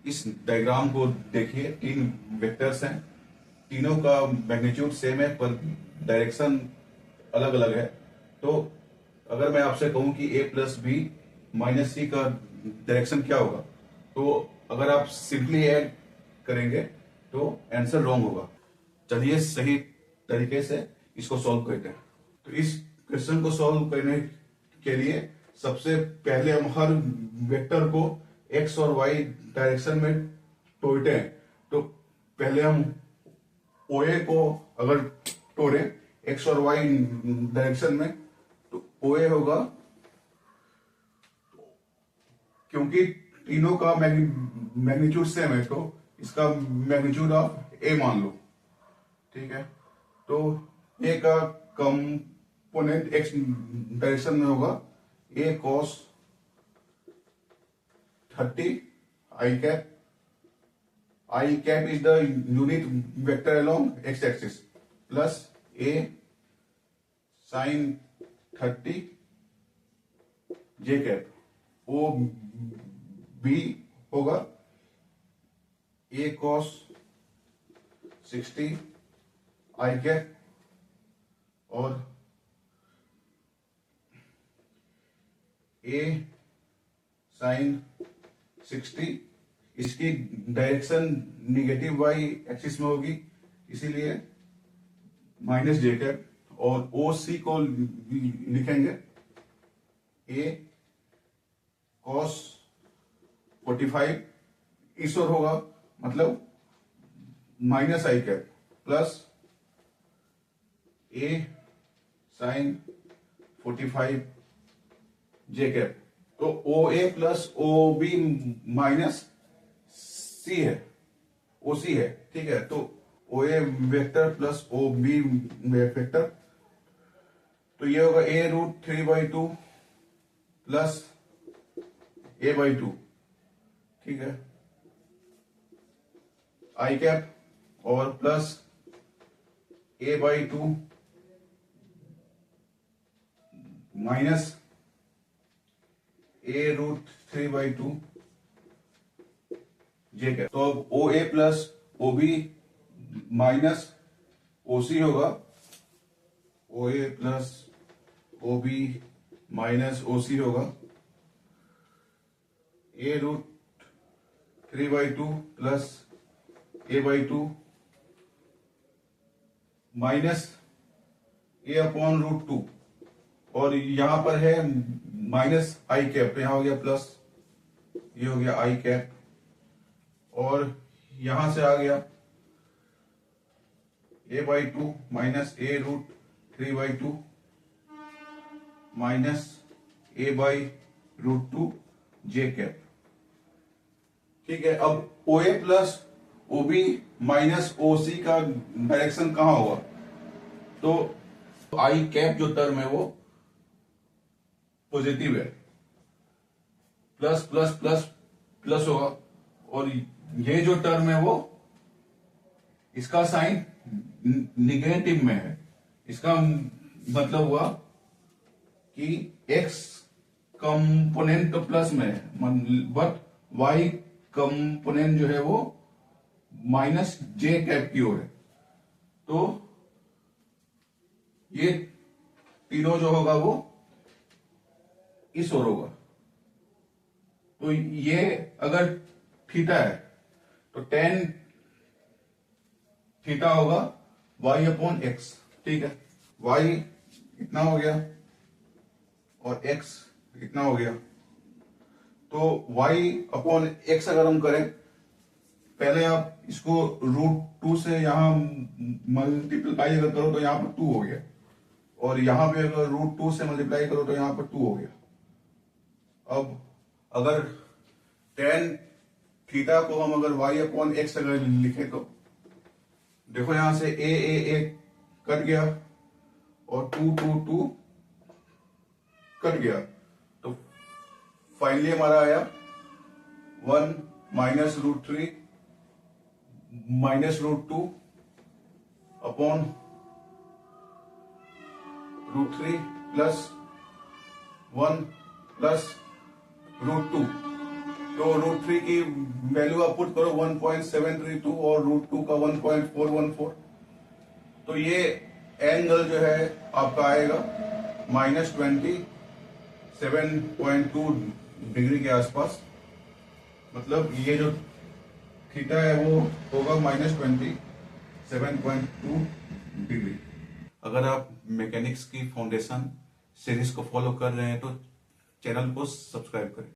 इस डायग्राम को देखिए, तीन वेक्टर्स हैं, तीनों का मैग्नीट्यूड सेम है पर डायरेक्शन अलग अलग है। तो अगर मैं आपसे कहूं कि a प्लस बी माइनस सी का डायरेक्शन क्या होगा, तो अगर आप सिंपली ऐड करेंगे तो आंसर रॉन्ग होगा। चलिए सही तरीके से इसको सॉल्व करते हैं। तो इस क्वेश्चन को सॉल्व करने के लिए सबसे पहले हम हर वेक्टर को x और y डायरेक्शन में तोड़ते हैं। तो पहले हम OA को अगर तोड़े x और y डायरेक्शन में, तो OA होगा, क्योंकि तीनों का मैग्नीट्यूड सेम है तो इसका मैग्नीट्यूड ऑफ A मान लो, ठीक है। तो A का कंपोनेंट x डायरेक्शन में होगा A cos 30 I cap. I cap is the unit vector along x axis plus A sin 30 j cap. O B होगा A cos 60 I cap और A sin 60, इसकी डायरेक्शन निगेटिव वाई एक्सिस में होगी, इसीलिए minus जे cap. और ओ सी को लिखेंगे ए cos 45 इस ओर होगा, मतलब minus I cap plus A sign 45 J cap. तो O A plus O B minus C है, ओ सी है, ठीक है। तो O A vector plus O B vector, तो ये होगा a रूट 3/2 प्लस a/2, ठीक है, आई कैप और plus a/2 minus a root 3/2 j cap. तो अब O A plus O B minus O C होगा, O A plus O B minus O C होगा, a root 3/2 plus a/2 minus a upon root 2, और यहां पर है minus I cap, तो यहां हो गया प्लस, ये हो गया आई कैप, और यहां से आ गया a/2 minus a root 3/2 minus a/√2 j cap, ठीक है। अब OA plus OB minus OC का डायरेक्शन कहां होगा, तो आई कैप जो टर्म है वो पॉजिटिव है, प्लस प्लस प्लस प्लस होगा, और ये जो टर्म है वो इसका साइन निगेटिव में है। इसका मतलब हुआ कि x कंपोनेंट तो प्लस में है, बट y कंपोनेंट जो है वो माइनस जे कैप की ओर है। तो ये तीनों जो होगा वो इस ओर होगा। तो ये अगर थीटा है तो टेन थीटा होगा y अपॉन एक्स, ठीक है। y इतना हो गया और x इतना हो गया, तो y अपॉन एक्स अगर हम करें, पहले आप इसको √2 से यहां मल्टीप्लाई अगर करो तो यहां पर 2 हो गया, और यहां पे अगर √2 से मल्टीप्लाई करो तो यहां पर 2 हो गया। अब अगर टेन थीटा को हम अगर y अपॉन एक्स अगर लिखे तो देखो, यहां से ए कट गया और 2 कट गया, तो फाइनली हमारा आया 1 minus √3 minus √2 upon √3 plus 1 plus √2, तो √3 की वैल्यू आप पुट करो 1.732 और √2 का 1.414, तो ये एंगल जो है आपका आएगा -27.2 डिग्री के आसपास। मतलब ये जो थीटा है वो होगा -27.2 डिग्री। अगर आप मैकेनिक्स की फाउंडेशन सीरीज को फॉलो कर रहे हैं तो चैनल को सब्सक्राइब करें।